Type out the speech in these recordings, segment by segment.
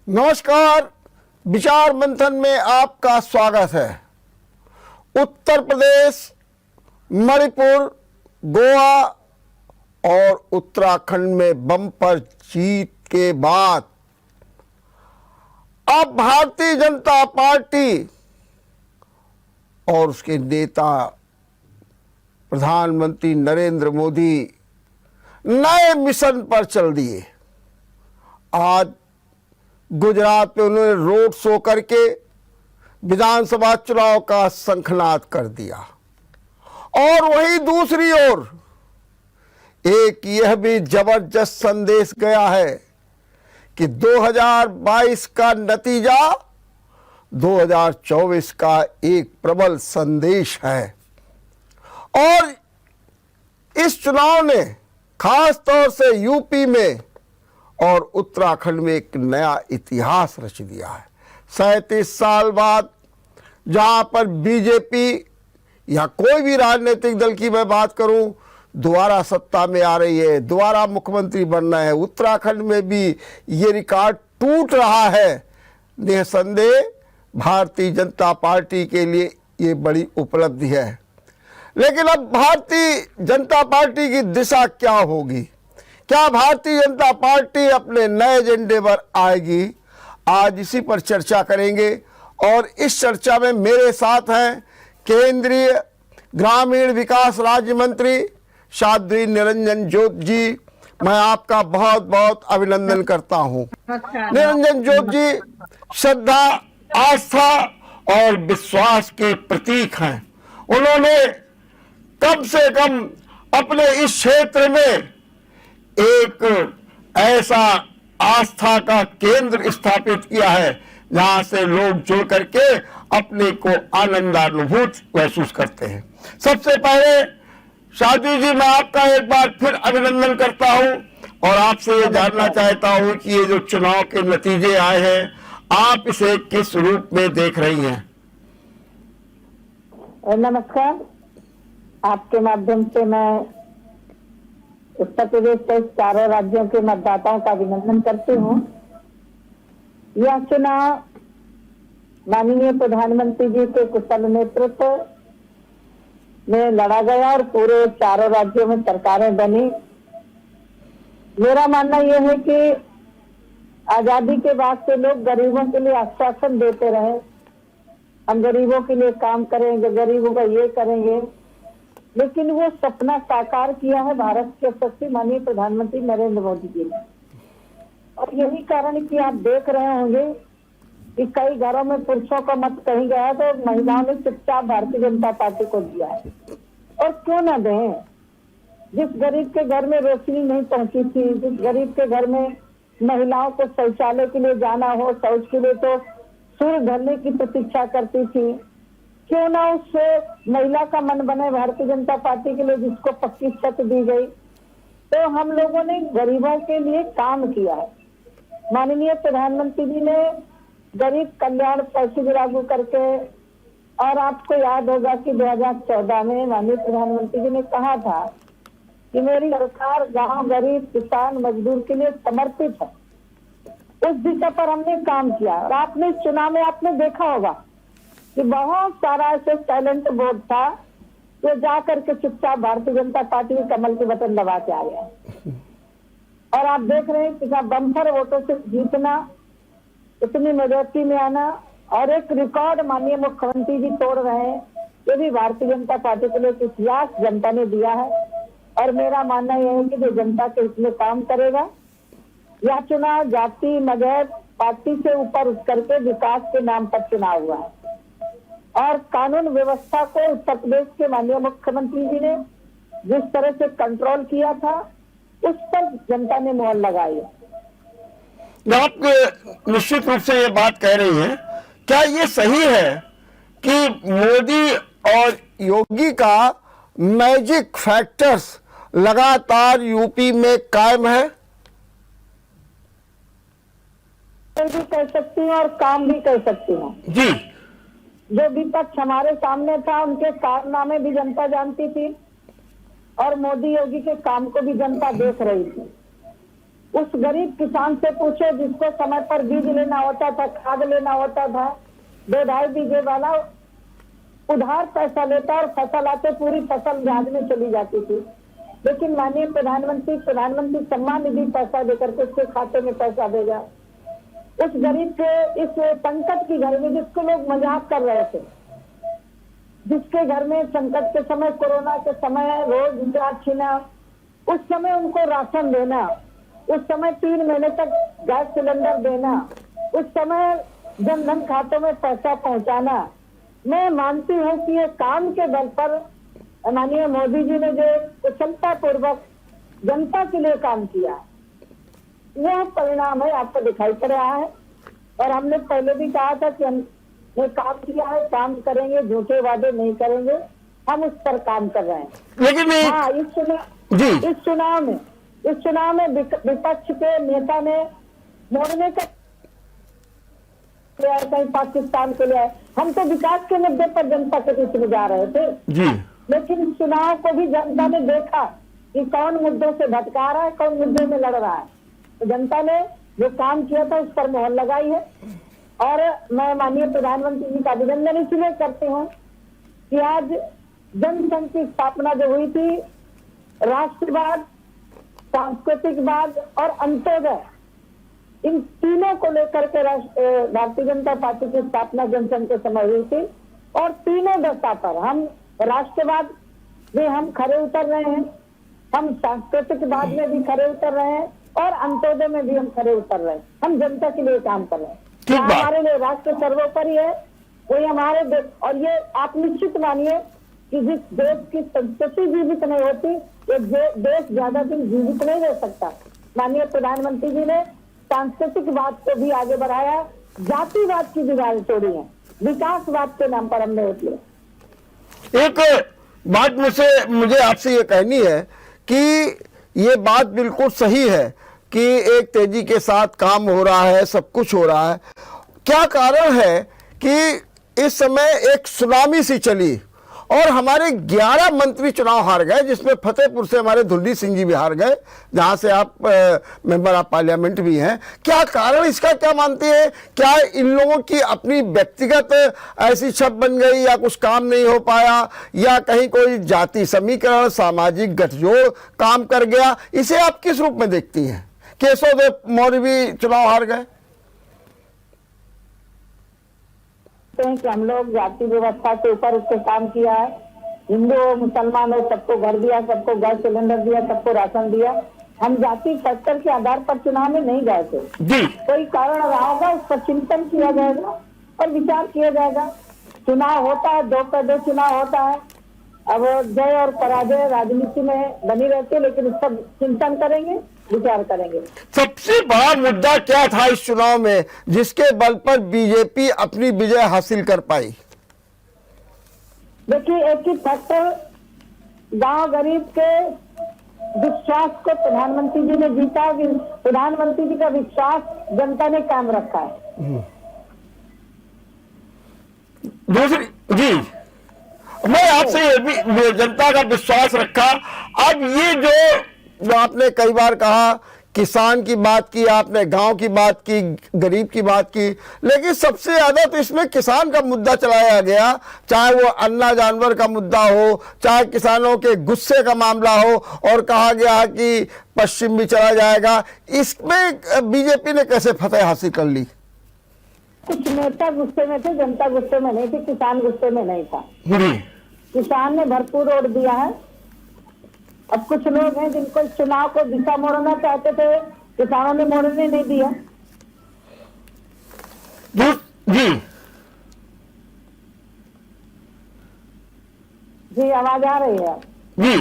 नमस्कार। विचार मंथन में आपका स्वागत है। उत्तर प्रदेश, मणिपुर, गोवा और उत्तराखंड में बम्पर जीत के बाद अब भारतीय जनता पार्टी और उसके नेता प्रधानमंत्री नरेंद्र मोदी नए मिशन पर चल दिए। आज गुजरात में उन्होंने रोड शो करके विधानसभा चुनाव का शंखनाद कर दिया और वहीं दूसरी ओर एक यह भी जबरदस्त संदेश गया है कि 2022 का नतीजा 2024 का एक प्रबल संदेश है और इस चुनाव ने खास तौर से यूपी में और उत्तराखंड में एक नया इतिहास रच दिया है। 37 साल बाद जहां पर बीजेपी या कोई भी राजनीतिक दल की मैं बात करूं दोबारा सत्ता में आ रही है, दोबारा मुख्यमंत्री बनना है, उत्तराखंड में भी ये रिकॉर्ड टूट रहा है। निसंदेह भारतीय जनता पार्टी के लिए ये बड़ी उपलब्धि है। लेकिन अब भारतीय जनता पार्टी की दिशा क्या होगी? क्या भारतीय जनता पार्टी अपने नए एजेंडे पर आएगी? आज इसी पर चर्चा करेंगे और इस चर्चा में मेरे साथ हैं केंद्रीय ग्रामीण विकास राज्य मंत्री साध्वी निरंजन ज्योति जी। मैं आपका बहुत बहुत अभिनंदन करता हूं। निरंजन ज्योति जी श्रद्धा, आस्था और विश्वास के प्रतीक हैं। उन्होंने कम से कम अपने इस क्षेत्र में एक ऐसा आस्था का केंद्र स्थापित किया है जहां से लोग जुड़ करके अपने को आनंदानुभूति महसूस करते हैं। सबसे पहले साध्वी जी, मैं आपका एक बार फिर अभिनंदन करता हूं और आपसे ये जानना चाहता हूं कि ये जो चुनाव के नतीजे आए हैं, आप इसे किस रूप में देख रही हैं? नमस्कार। आपके माध्यम से मैं उत्तर प्रदेश के चारों राज्यों के मतदाताओं का अभिनंदन करती हूँ। यह चुनाव माननीय प्रधानमंत्री जी के कुशल नेतृत्व में लड़ा गया और पूरे चारों राज्यों में सरकारें बनी। मेरा मानना यह है कि आजादी के बाद से लोग गरीबों के लिए आश्वासन देते रहे, हम गरीबों के लिए काम करेंगे, गरीबों का ये करेंगे, लेकिन वो सपना साकार किया है भारत के यशस्वी माननीय प्रधानमंत्री नरेंद्र मोदी जी ने। और यही कारण कि आप देख रहे होंगे कि कई घरों में पुरुषों का मत कहीं गया तो महिलाओं ने चुपचाप भारतीय जनता पार्टी को दिया है। और क्यों ना दें? जिस गरीब के घर में रोशनी नहीं पहुंची थी, जिस गरीब के घर में महिलाओं को शौचालय के लिए जाना हो, शौच के लिए तो सूर्य ढलने की प्रतीक्षा करती थी, क्यों ना उस महिला का मन बने भारतीय जनता पार्टी के लिए, जिसको पक्की छत दी गई। तो हम लोगों ने गरीबों के लिए काम किया है। माननीय प्रधानमंत्री जी ने गरीब कल्याण पैकेज लागू करके, और आपको याद होगा कि 2014 में माननीय प्रधानमंत्री जी ने कहा था कि मेरी सरकार गांव, गरीब, किसान, मजदूर के लिए समर्पित है। उस दिशा पर हमने काम किया और आपने चुनाव में आपने देखा होगा कि बहुत सारा ऐसे टैलेंट वोट था जो जा करके चुपचाप भारतीय जनता पार्टी के कमल के बटन दबा के आ गया। और आप देख रहे हैं कि बम्पर वोटों से जीतना, इतनी मेजोरिटी में आना और एक रिकॉर्ड माननीय मुख्यमंत्री जी तोड़ रहे हैं, ये भी भारतीय जनता पार्टी के लिए इतिहास जनता ने दिया है। और मेरा मानना यह है कि जो जनता के हित में काम करेगा, यह चुनाव जाति, मजहब, पार्टी से ऊपर उठ करके विकास के नाम पर चुनाव हुआ है। और कानून व्यवस्था को उत्तर प्रदेश के माननीय मुख्यमंत्री जी ने जिस तरह से कंट्रोल किया था, उस पर जनता ने मोहर लगाई है। आप निश्चित रूप से ये बात कह रही हैं। क्या ये सही है कि मोदी और योगी का मैजिक फैक्टर्स लगातार यूपी में कायम है? भी कह सकती हूँ और काम भी कह सकती हूँ जी। जो विपक्ष हमारे सामने था, उनके कारनामे भी जनता जानती थी और मोदी योगी के काम को भी जनता देख रही थी। उस गरीब किसान से पूछो जिसको समय पर बीज लेना होता था, खाद लेना होता था, 2-2.5 बीघे वाला उधार पैसा लेता और फसल आते पूरी फसल ब्याज में चली जाती थी। लेकिन माननीय प्रधानमंत्री सम्मान निधि पैसा देकर के उसके खाते में पैसा भेजा। उस गरीब के इस संकट की घर में जिसको लोग मजाक कर रहे थे, जिसके घर में संकट के समय, कोरोना के समय रोजगार छीना, उस समय उनको राशन देना, उस समय 3 महीने तक गैस सिलेंडर देना, उस समय जन धन खातों में पैसा पहुंचाना, मैं मानती हूँ कि ये काम के बल पर माननीय मोदी जी ने जो कुशलता पूर्वक जनता के लिए काम किया, यह परिणाम है आपको दिखाई पड़ रहा है। और हमने पहले भी कहा था कि हमने काम किया है, काम करेंगे, झूठे वादे नहीं करेंगे, हम उस पर काम कर रहे हैं। लेकिन हाँ, इस चुनाव में विपक्ष के नेता ने मोड़ने का कहीं पाकिस्तान के लिए, हम तो विकास के मुद्दे पर जनता के बीच में जा रहे थे जी, लेकिन चुनाव को भी जनता ने देखा कि कौन मुद्दों से भटका रहा है, कौन मुद्दे में लड़ रहा है, तो जनता ने जो काम किया था उस पर मोहर लगाई है। और मैं माननीय प्रधानमंत्री जी का अभिनंदन इसलिए करती हूँ कि आज जनसंघ की स्थापना जो हुई थी, राष्ट्रवाद, सांस्कृतिकवाद और अंत्योदय, इन तीनों को लेकर के भारतीय जनता पार्टी की स्थापना जनसंघ के समय हुई थी। और तीनों दशा पर हम राष्ट्रवाद में हम खरे उतर रहे हैं, हम सांस्कृतिकवाद में भी खरे उतर रहे हैं और अंत्योदय में भी हम खरे उतर रहे हैं। हम जनता के लिए काम कर रहे हैं। हमारे लिए राष्ट्र सर्वोपरि है, वही हमारे देश। और ये आप निश्चित मानिए कि जिस देश की संस्कृति जीवित नहीं होती, ये देश ज्यादा दिन जीवित नहीं रह सकता। माननीय प्रधानमंत्री जी ने सांस्कृतिकवाद को भी आगे बढ़ाया, जातिवाद की दीवारें तोड़ी है, विकासवाद के नाम पर हमने वोट लिया। एक बात मुझे आपसे ये कहनी है कि ये बात बिल्कुल सही है कि एक तेजी के साथ काम हो रहा है, सब कुछ हो रहा है। क्या कारण है कि इस समय एक सुनामी सी चली और हमारे 11 मंत्री चुनाव हार गए, जिसमें फतेहपुर से हमारे धुल्ली सिंह जी भी हार गए, जहां से आप मेंबर ऑफ पार्लियामेंट भी हैं। क्या कारण इसका क्या मानते हैं? क्या इन लोगों की अपनी व्यक्तिगत ऐसी छप बन गई, या कुछ काम नहीं हो पाया, या कहीं कोई जाति समीकरण, सामाजिक गठजोड़ काम कर गया? इसे आप किस रूप में देखती हैं? केशव देव मौर्य भी चुनाव हार गए। कि हम लोग जाति व्यवस्था से ऊपर उसको काम किया है, हिंदू हो मुसलमान हो सबको घर दिया, सबको गैस सिलेंडर दिया, सबको राशन दिया। हम जाति फैक्टर के आधार पर चुनाव में नहीं गए थे। कोई कारण रहा होगा, उस पर चिंतन किया जाएगा और विचार किया जाएगा। चुनाव होता है, 2 का 2 चुनाव होता है। अब जय और पराजय राजनीति में बनी रहती है, लेकिन इस पर चिंतन करेंगे, विचार करेंगे। सबसे बड़ा मुद्दा क्या था इस चुनाव में, जिसके बल पर बीजेपी अपनी विजय हासिल कर पाई? देखिए, एक ही फैक्टर, गांव गरीब के विश्वास को प्रधानमंत्री जी ने जीता। प्रधानमंत्री जी का विश्वास जनता ने कायम रखा है। दूसरी जी, मैं आपसे ये भी, जनता का विश्वास रखा। अब ये जो आपने कई बार कहा, किसान की बात की आपने, गांव की बात की, गरीब की बात की, लेकिन सबसे ज्यादा तो इसमें किसान का मुद्दा चलाया गया। चाहे वो अन्ना जानवर का मुद्दा हो, चाहे किसानों के गुस्से का मामला हो, और कहा गया कि पश्चिम भी चला जाएगा। इसमें बीजेपी ने कैसे फतेह हासिल कर ली? कुछ नेता गुस्से में थे, जनता गुस्से में नहीं थी, किसान गुस्से में नहीं था। किसान ने भरपूर वोट दिया है। अब कुछ लोग हैं जिनको इस चुनाव को दिशा मोड़ना चाहते थे, किसानों ने मोड़ने नहीं दिया। जी आवाज आ रही है जी।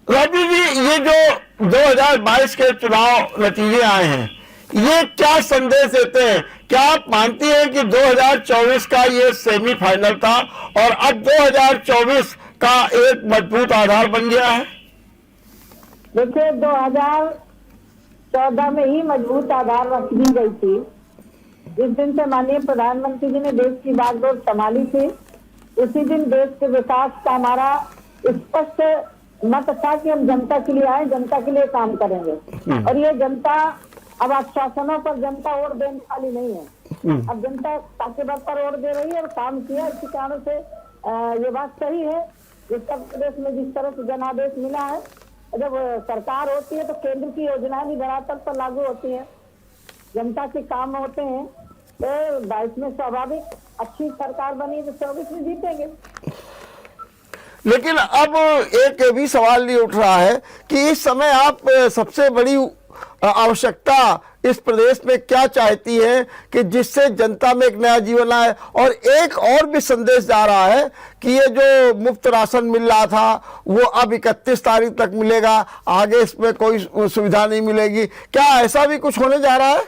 राजू जी, ये जो 2022 के चुनाव नतीजे आए हैं, ये क्या संदेश देते हैं? क्या आप मानती हैं कि 2024 का ये सेमीफाइनल था और अब 2024 का एक मजबूत आधार बन गया है? देखिए, 2014 में ही मजबूत आधार रख दी गई थी। जिस दिन से माननीय प्रधानमंत्री जी ने देश की बागडोर संभाली थी, उसी दिन देश के विकास का हमारा स्पष्ट मत था कि हम जनता के लिए आए, जनता के लिए काम करेंगे। और ये जनता अब आश्वासनों पर जनता वोट देने वाली नहीं है। अब जनता ताके बात पर वोट दे रही है और काम किया। इसी कारण से ये बात सही है। उत्तर प्रदेश में जिस तरह से जनादेश मिला है, जब सरकार होती है तो केंद्र की योजनाएं भी बड़ा स्तर पर लागू होती है, जनता के काम होते हैं। तो 22 में स्वाभाविक अच्छी सरकार बनी तो 24 में जीतेंगे। लेकिन अब एक ये भी सवाल ये उठ रहा है कि इस समय आप सबसे बड़ी आवश्यकता इस प्रदेश में क्या चाहती है कि जिससे जनता में एक नया जीवन आए। और एक और भी संदेश जा रहा है कि ये जो मुफ्त राशन मिल रहा था वो अब 31 तारीख तक मिलेगा, आगे इसमें कोई सुविधा नहीं मिलेगी। क्या ऐसा भी कुछ होने जा रहा है?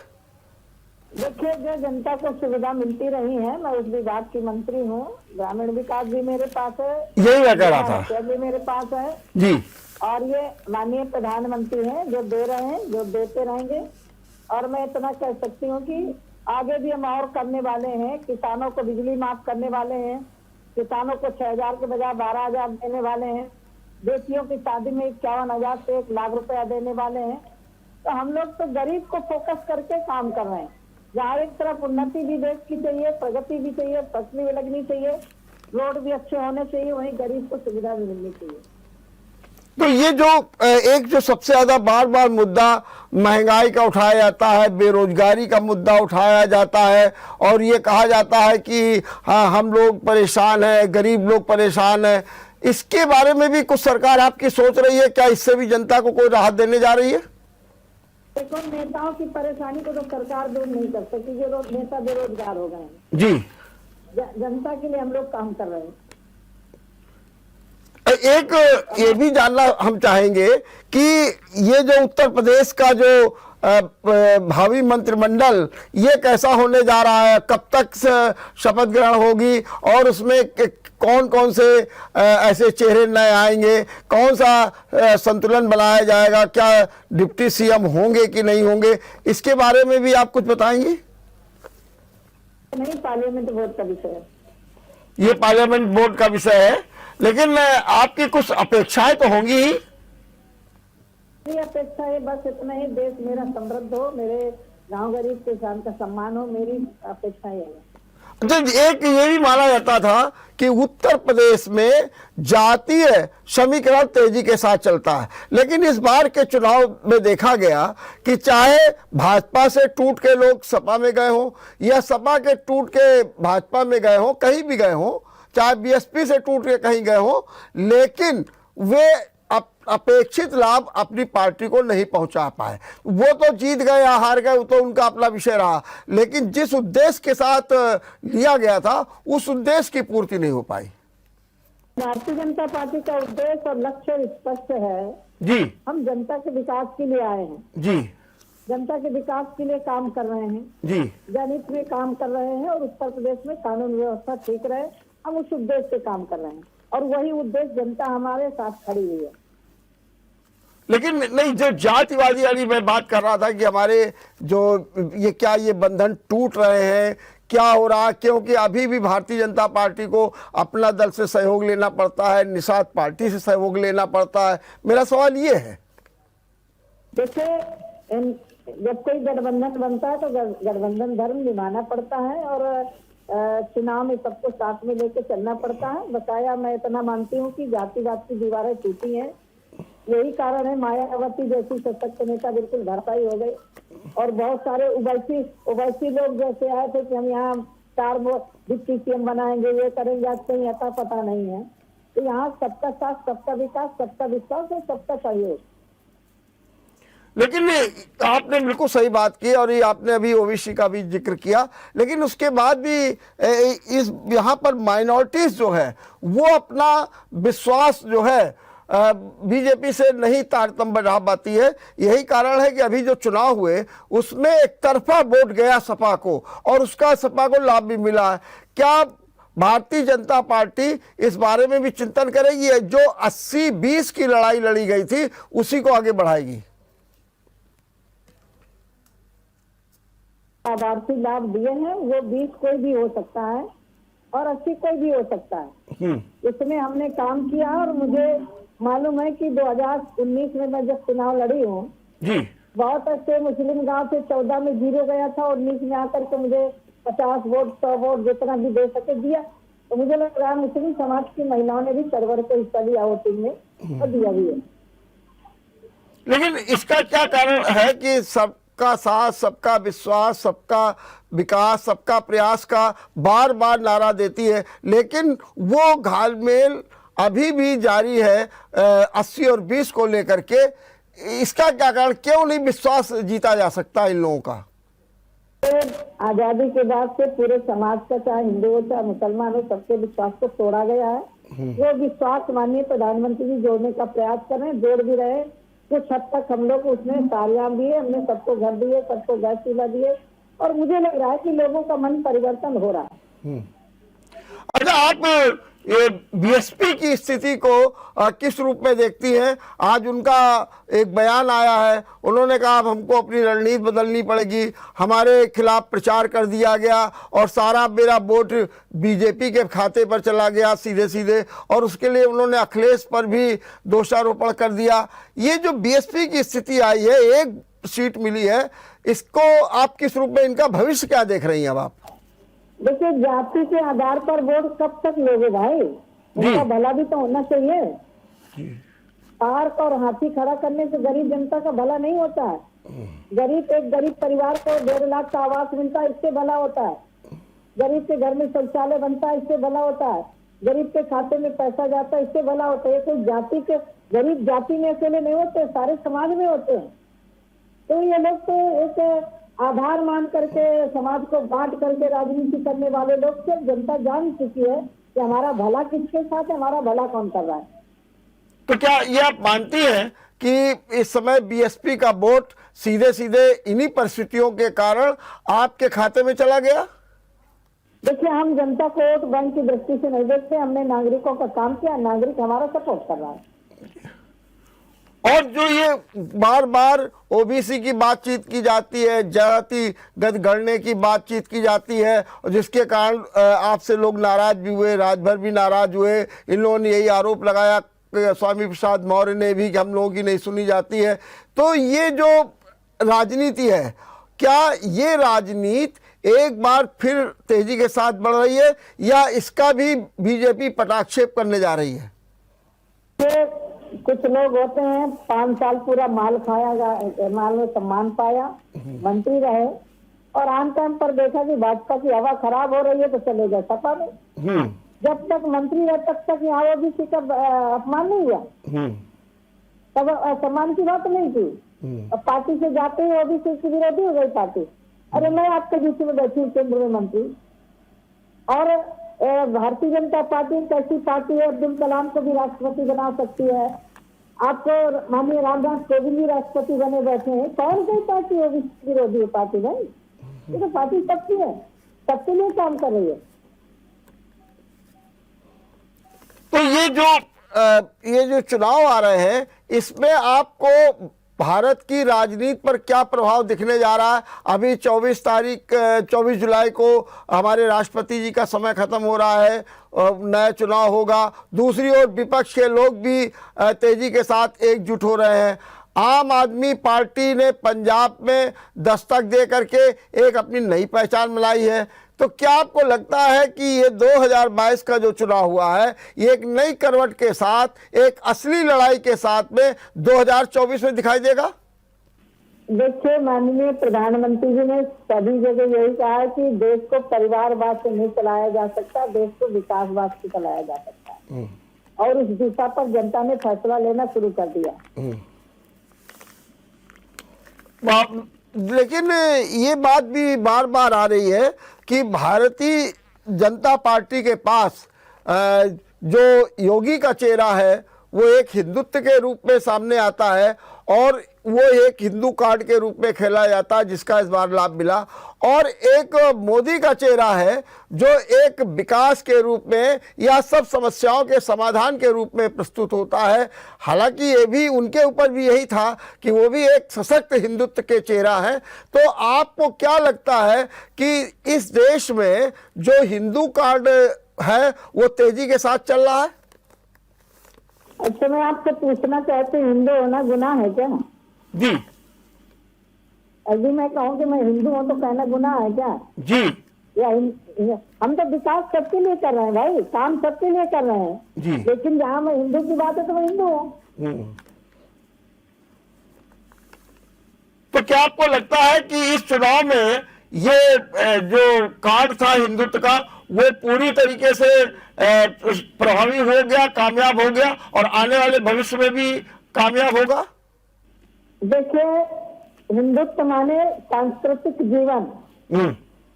देखिए, जो जनता को सुविधा मिलती रही है, मैं उस विभाग की मंत्री हूँ। ग्रामीण विकास भी मेरे पास है, यही मैं कह रहा था भी मेरे पास है जी। और ये माननीय प्रधानमंत्री हैं जो दे रहे हैं, जो देते रहेंगे। और मैं इतना कह सकती हूँ कि आगे भी हम और करने वाले हैं। किसानों को बिजली माफ करने वाले हैं, किसानों को 6,000 के बजाय 12,000 देने वाले हैं, बेटियों की शादी में 51,000 से 1 लाख रुपया देने वाले हैं। तो हम लोग तो गरीब को फोकस करके काम कर रहे हैं। जहाँ एक तरफ उन्नति भी देश की चाहिए, प्रगति भी चाहिए, फसलें भी लगनी चाहिए, रोड भी अच्छे होने चाहिए, वहीं गरीब को सुविधा भी मिलनी चाहिए। तो ये जो एक जो सबसे ज्यादा बार बार मुद्दा महंगाई का उठाया जाता है, बेरोजगारी का मुद्दा उठाया जाता है और ये कहा जाता है कि हाँ हम लोग परेशान हैं, गरीब लोग परेशान हैं, इसके बारे में भी कुछ सरकार आपकी सोच रही है क्या? इससे भी जनता को कोई राहत देने जा रही है? देखो, नेताओं की परेशानी को तो सरकार दूर नहीं कर सकती। जो नेता बेरोजगार हो गए हैं जी, जनता के लिए हम लोग काम कर रहे हैं। एक ये भी जानना हम चाहेंगे कि ये जो उत्तर प्रदेश का जो भावी मंत्रिमंडल ये कैसा होने जा रहा है, कब तक शपथ ग्रहण होगी और उसमें कौन कौन से ऐसे चेहरे नए आएंगे, कौन सा संतुलन बनाया जाएगा, क्या डिप्टी सीएम होंगे कि नहीं होंगे, इसके बारे में भी आप कुछ बताएंगे? नहीं, पार्लियामेंट वोट का विषय है। ये पार्लियामेंट वोट का विषय है, लेकिन आपकी कुछ अपेक्षाएं तो होंगी ही। अपेक्षा है बस इतना ही, देश मेरा समृद्ध हो, मेरे गांव गरीब किसान का सम्मान हो, मेरी अपेक्षा है। तो एक ये भी माना जाता था कि उत्तर प्रदेश में जातीय समीकरण तेजी के साथ चलता है, लेकिन इस बार के चुनाव में देखा गया कि चाहे भाजपा से टूट के लोग सपा में गए हों या सपा के टूट के भाजपा में गए हों, कहीं भी गए हों, चाहे बीएसपी से टूट के कहीं गए हों, लेकिन वे अपेक्षित लाभ अपनी पार्टी को नहीं पहुंचा पाए। वो तो जीत गए या हार गए, वो तो उनका अपना विषय रहा, लेकिन जिस उद्देश्य के साथ लिया गया था उस उद्देश्य की पूर्ति नहीं हो पाई। भारतीय जनता पार्टी का उद्देश्य और लक्ष्य स्पष्ट है जी। हम जनता के विकास के लिए आए हैं जी, जनता के विकास के लिए काम कर रहे हैं जी, जनहित में काम कर रहे हैं और उत्तर प्रदेश में कानून व्यवस्था ठीक रहे, हम उस उद्देश्य से काम कर रहे हैं और वही उद्देश्य जनता हमारे साथ खड़ी हुई है। लेकिन नहीं, जो जातिवादी वाली मैं बात कर रहा था कि हमारे जो ये क्या ये बंधन टूट रहे हैं, क्या हो रहा, क्योंकि अभी भी भारतीय जनता पार्टी को अपना दल से सहयोग लेना पड़ता है, निषाद पार्टी से सहयोग लेना पड़ता है। मेरा सवाल ये है, देखिए जब कोई गठबंधन बनता है तो गठबंधन धर्म निभाना पड़ता है और चुनाव में सबको साथ में लेके चलना पड़ता है। बकाया मैं इतना मानती हूँ कि जातिवाद की दीवारें टूटी हैं, यही कारण है मायावती जैसी सशक्त नेता बिल्कुल धरपाई हो गई और बहुत सारे उवैसी लोग जैसे आए थे कि हम यहाँ 4 डिप्टी सीएम बनाएंगे, ये करेंगे, आज कहीं अता पता नहीं है। तो यहाँ सबका साथ, सबका विकास, सबका विश्वास और सबका सहयोग। लेकिन आपने बिल्कुल सही बात की और ये आपने अभी ओबीसी का भी जिक्र किया, लेकिन उसके बाद भी इस यहाँ पर माइनॉरिटीज जो है वो अपना विश्वास जो है बीजेपी से नहीं तारतम्य बढ़ा पाती है। यही कारण है कि अभी जो चुनाव हुए उसमें एक तरफा वोट गया सपा को और उसका सपा को लाभ भी मिला है। क्या भारतीय जनता पार्टी इस बारे में भी चिंतन करेगी, जो 80-20 की लड़ाई लड़ी गई थी उसी को आगे बढ़ाएगी? लाभार्थी लाभ दिए हैं वो 20 कोई भी हो सकता है और 80 कोई भी हो सकता है। इसमें हमने काम किया और मुझे मालूम है कि 2019 में मैं जब चुनाव लड़ी हूँ, जी बहुत अच्छे मुस्लिम गांव से 14 में 0 गया था और 19 में आकर के मुझे 50 वोट 100 वोट जितना भी दे सके दिया। तो मुझे लग रहा है मुस्लिम समाज की महिलाओं ने भी चढ़ के हिस्सा लिया वोटिंग में और दिया भी है। लेकिन इसका क्या कारण है कि सबका साथ, सबका विश्वास, सबका विकास, सबका प्रयास का बार बार नारा देती है, लेकिन वो घालमेल अभी भी जारी है 80 और 20 को लेकर के। इसका क्या कारण, क्यों नहीं विश्वास जीता जा सकता इन लोगों का? आजादी के बाद से पूरे समाज का, चाहे हिंदू हो चाहे मुसलमान हो, सबके विश्वास को तोड़ा गया है। वो विश्वास माननीय प्रधानमंत्री जी जोड़ने का प्रयास कर रहे हैं, जोड़ भी रहे। कुछ हद तक हम लोग उसमें कामयाब भी है, हमने सबको घर दिए, सबको गैस चूल्हा दिए और मुझे लग रहा है कि लोगों का मन परिवर्तन हो रहा है। अच्छा, आप ये बीएसपी की स्थिति को किस रूप में देखती हैं? आज उनका एक बयान आया है, उन्होंने कहा अब हमको अपनी रणनीति बदलनी पड़ेगी, हमारे खिलाफ प्रचार कर दिया गया और सारा मेरा वोट बीजेपी के खाते पर चला गया सीधे सीधे, और उसके लिए उन्होंने अखिलेश पर भी दोषारोपण कर दिया। ये जो बीएसपी की स्थिति आई है, एक सीट मिली है, इसको आप किस रूप में, इनका भविष्य क्या देख रही हैं अब आप? देखिए, जाति के आधार पर वोट कब तक लोगे भाई? उनका भला भी तो होना चाहिए। पार्क और हाथी खड़ा करने से गरीब जनता का भला नहीं होता है। एक गरीब परिवार को 1.5 लाख का आवास मिलता है, इससे भला होता है। गरीब के घर में शौचालय बनता है, इससे भला होता है। गरीब के खाते में पैसा जाता है, इससे भला होता है। ये कोई जाति के, गरीब जाति में अकेले नहीं होते, सारे समाज में होते हैं। तो ये लोग तो एक आधार मान करके समाज को बांट करके राजनीति करने वाले लोग, सिर्फ जनता जान चुकी है कि हमारा भला किसके साथ है, हमारा भला कौन कर रहा है। तो क्या ये आप मानती हैं कि इस समय बीएसपी का वोट सीधे सीधे इन्हीं परिस्थितियों के कारण आपके खाते में चला गया? देखिए, हम जनता को वोट बैंक की दृष्टि से नहीं देखते, हमने नागरिकों का काम किया, नागरिक हमारा सपोर्ट कर रहा है। और जो ये बार बार ओबीसी की बातचीत की जाती है, जातिगत गणने की बातचीत की जाती है, और जिसके कारण आपसे लोग नाराज भी हुए, राजभर भी नाराज हुए। इन लोगों ने यही आरोप लगाया, स्वामी प्रसाद मौर्य ने भी, कि हम लोगों की नहीं सुनी जाती है। तो ये जो राजनीति है, क्या ये राजनीति एक बार फिर तेजी के साथ बढ़ रही है, या इसका भी बीजेपी पटाक्षेप करने जा रही है? कुछ लोग होते हैं 5 साल पूरा माल खाया, माल में सम्मान पाया, मंत्री रहे, और आम टाइम पर देखा कि भाजपा की हवा खराब हो रही है तो चले गए सपा में। जब तक मंत्री रहे तब तक यहाँ ओबीसी का अपमान नहीं हुआ, तब सम्मान की बात नहीं थी। अब पार्टी से जाते ही ओबीसी की विरोधी हो गई पार्टी। अरे मैं आपके बीच में बैठी हूँ केंद्र में मंत्री, और भारतीय जनता पार्टी एक ऐसी पार्टी है, अब्दुल कलाम को भी राष्ट्रपति बना सकती है। आपको माननीय रामनाथ कोविंद भी राष्ट्रपति बने बैठे हैं। कौन सी पार्टी होगी विरोधी पार्टी? भाई, ये तो पार्टी सबकी है, सबके लिए काम कर रही है। तो ये जो चुनाव आ रहे हैं, इसमें आपको भारत की राजनीति पर क्या प्रभाव दिखने जा रहा है? अभी 24 जुलाई को हमारे राष्ट्रपति जी का समय खत्म हो रहा है, नया चुनाव होगा। दूसरी ओर विपक्ष के लोग भी तेजी के साथ एकजुट हो रहे हैं। आम आदमी पार्टी ने पंजाब में दस्तक दे करके एक अपनी नई पहचान बनाई है। तो क्या आपको लगता है कि ये 2022 का जो चुनाव हुआ है, ये एक नई करवट के साथ, एक असली लड़ाई के साथ में 2024 में दिखाई देगा? देखिए, माननीय प्रधानमंत्री जी ने सभी जगह यही कहा है कि देश को परिवारवाद से नहीं चलाया जा सकता, देश को विकासवाद से चलाया जा सकता है, और उस दिशा पर जनता ने फैसला लेना शुरू कर दिया। लेकिन ये बात भी बार बार आ रही है कि भारतीय जनता पार्टी के पास जो योगी का चेहरा है, वो एक हिंदुत्व के रूप में सामने आता है, और वो एक हिंदू कार्ड के रूप में खेला जाता है, जिसका इस बार लाभ मिला। और एक मोदी का चेहरा है जो एक विकास के रूप में या सब समस्याओं के समाधान के रूप में प्रस्तुत होता है। हालांकि ये भी उनके ऊपर भी यही था कि वो भी एक सशक्त हिंदुत्व के चेहरा है। तो आपको क्या लगता है कि इस देश में जो हिंदू कार्ड है वो तेजी के साथ चल रहा है? अच्छा, मैं आपसे पूछना चाहती हूँ, हिंदू होना गुनाह है क्या? जी अभी मैं कहूँ कि मैं हिंदू हूँ तो कहना गुनाह है क्या? जी हम तो विकास सबके लिए कर रहे हैं भाई, काम सबके लिए कर रहे हैं। जी। लेकिन जहाँ मैं हिंदू की बात है तो मैं हिंदू हूँ। तो क्या आपको लगता है कि इस चुनाव में ये जो कार्ड था हिंदुत्व का वो पूरी तरीके से प्रभावी हो गया, कामयाब हो गया और आने वाले भविष्य में भी कामयाब होगा? देखिए, हिंदुत्व माने सांस्कृतिक जीवन,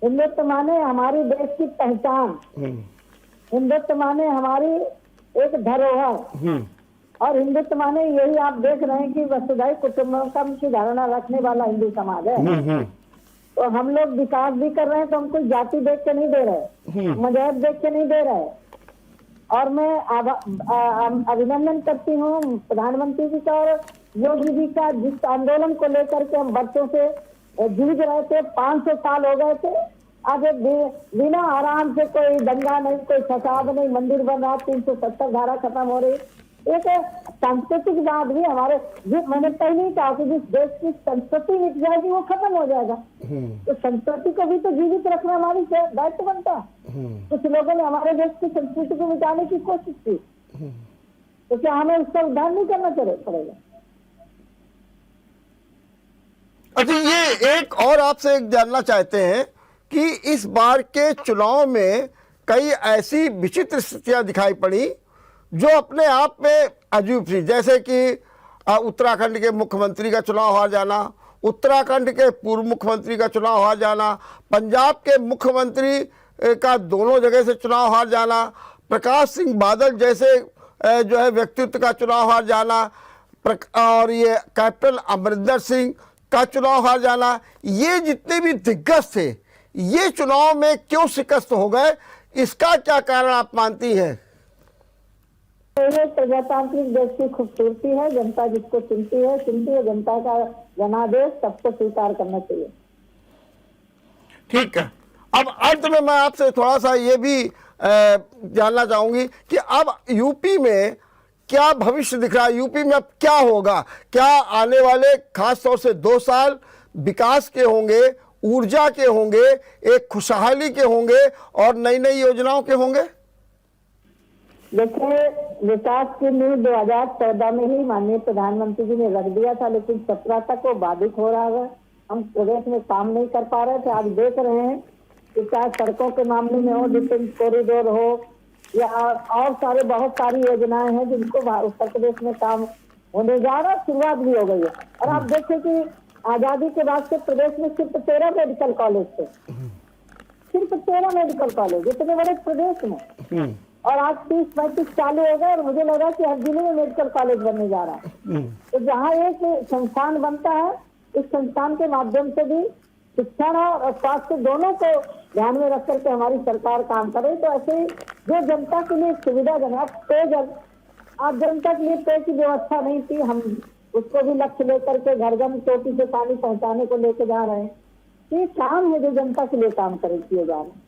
हिंदुत्व माने हमारी देश की पहचान, हिंदुत्व माने हमारी एक धरोहर, और हिंदुत्व माने यही आप देख रहे हैं कि वसुधैव कुटुंबकम की धारणा रखने वाला हिंदू समाज है। तो हम लोग विकास भी कर रहे हैं तो हम कोई जाति देख के नहीं दे रहे, मजहब देख के नहीं दे रहे। और मैं अभिनंदन करती हूँ प्रधानमंत्री जी का और योगी जी का, जिस आंदोलन को लेकर के हम बच्चों से जूझ रहे थे, 500 साल हो गए थे, आज बिना आराम से कोई दंगा नहीं, कोई फसाद नहीं, मंदिर बन रहा, 370 धारा खत्म हो रही। एक सांस्कृतिक बात भी हमारे, मैंने पहले ही कहा कि जिस देश की संस्कृति मिट जाएगी वो खत्म हो जाएगा। तो संस्कृति को भी तो जीवित रखना हमारी दायित्व बनता है। कुछ लोगों ने हमारे देश की संस्कृति को मिटाने की कोशिश की, तो क्या हमें इसका उद्धार नहीं करना पड़ेगा? अच्छा, ये एक और आपसे एक जानना चाहते हैं कि इस बार के चुनाव में कई ऐसी विचित्र स्थितियां दिखाई पड़ी जो अपने आप में अजीब थी, जैसे कि उत्तराखंड के मुख्यमंत्री का चुनाव हार जाना, उत्तराखंड के पूर्व मुख्यमंत्री का चुनाव हार जाना, पंजाब के मुख्यमंत्री का दोनों जगह से चुनाव हार जाना, प्रकाश सिंह बादल जैसे जो है व्यक्तित्व का चुनाव हार जाना, और ये कैप्टन अमरिंदर सिंह का चुनाव हार जाना। ये जितने भी दिग्गज थे ये चुनाव में क्यों शिकस्त हो गए, इसका क्या कारण आप मानती हैं? ये प्रजातांत्रिक देश की खूबसूरती है, जनता जिसको चुनती है जनता का जनादेश सबको स्वीकार करना चाहिए। ठीक है, अब अंत में मैं आपसे थोड़ा सा ये भी जानना चाहूंगी कि अब यूपी में क्या भविष्य दिख रहा है, यूपी में अब क्या होगा? क्या आने वाले खास तौर से 2 साल विकास के होंगे, ऊर्जा के होंगे, एक खुशहाली के होंगे और नई नई योजनाओं के होंगे? देखिए, विकास की नींव 2014 में ही माननीय प्रधानमंत्री जी ने रख दिया था, लेकिन 17 तक वो बाधित हो रहा है। हम प्रदेश में काम नहीं कर पा रहे थे। आज देख रहे हैं कि चाहे सड़कों के मामले में हो, डिफेंस कॉरिडोर हो, या और सारे बहुत सारी योजनाएं हैं जिनको उत्तर प्रदेश में काम होने जा रहा, शुरुआत भी हो गई है। और आप देखें कि आजादी के बाद से प्रदेश में सिर्फ 13 मेडिकल कॉलेज थे, सिर्फ 13 मेडिकल कॉलेज, इतने बड़े प्रदेश में, और आज 30-35 चालू हो गए और मुझे लगा कि हर जिले में मेडिकल कॉलेज बनने जा रहा है। तो जहाँ एक संस्थान बनता है, इस संस्थान के माध्यम से भी शिक्षण और स्वास्थ्य दोनों को ध्यान में रख करके हमारी सरकार काम करे। तो ऐसे ही जो जनता के लिए सुविधाजनक पेयजल, आज जनता के लिए पेय की व्यवस्था नहीं थी, हम उसको भी लक्ष्य लेकर के घर घर चोटी से पानी पहुंचाने को लेके जा रहे हैं। ये काम है जो जनता के लिए काम किए जा रहे हैं।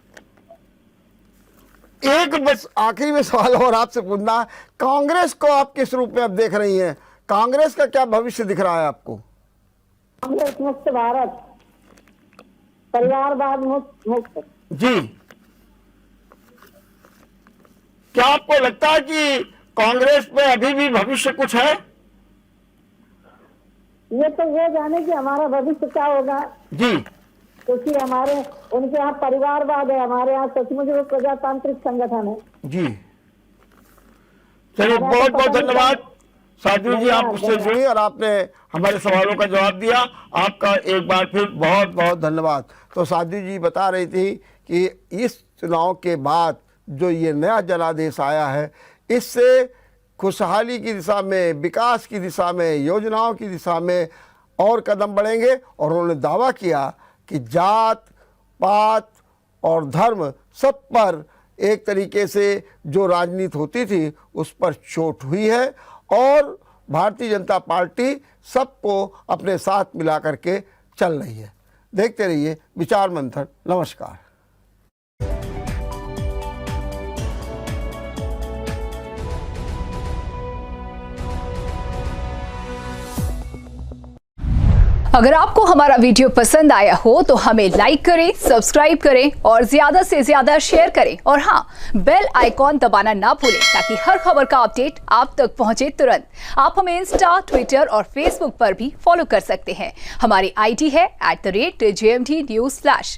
एक बस आखिरी में सवाल और आपसे पूछना, कांग्रेस को आप किस रूप में अब देख रही हैं? कांग्रेस का क्या भविष्य दिख रहा है आपको? कांग्रेस मुक्त भारत, परिवारवाद मुक्त। जी, क्या आपको लगता है कि कांग्रेस में अभी भी भविष्य कुछ है? ये तो ये जाने कि हमारा भविष्य क्या होगा जी, क्योंकि उनके यहाँ परिवारवाद है, हमारे यहाँ सचमुच वो प्रजातांत्रिक संगठन है। जी, चलिए बहुत बहुत धन्यवाद साधु जी, आप मुझसे जुड़ी और आपने हमारे सवालों का जवाब दिया। आपका एक बार फिर बहुत बहुत धन्यवाद। तो साधु जी बता रही थी कि इस चुनाव के बाद जो ये नया जनादेश आया है, इससे खुशहाली की दिशा में, विकास की दिशा में, योजनाओं की दिशा में और कदम बढ़ेंगे। और उन्होंने दावा किया कि जात पात और धर्म सब पर एक तरीके से जो राजनीति होती थी उस पर चोट हुई है और भारतीय जनता पार्टी सबको अपने साथ मिला करके चल रही है। देखते रहिए विचार मंथन। नमस्कार। अगर आपको हमारा वीडियो पसंद आया हो तो हमें लाइक करें, सब्सक्राइब करें और ज्यादा से ज्यादा शेयर करें और हाँ, बेल आइकॉन दबाना ना भूलें ताकि हर खबर का अपडेट आप तक पहुंचे तुरंत। आप हमें इंस्टा, ट्विटर और फेसबुक पर भी फॉलो कर सकते हैं। हमारी आईडी है @JMT News Flash।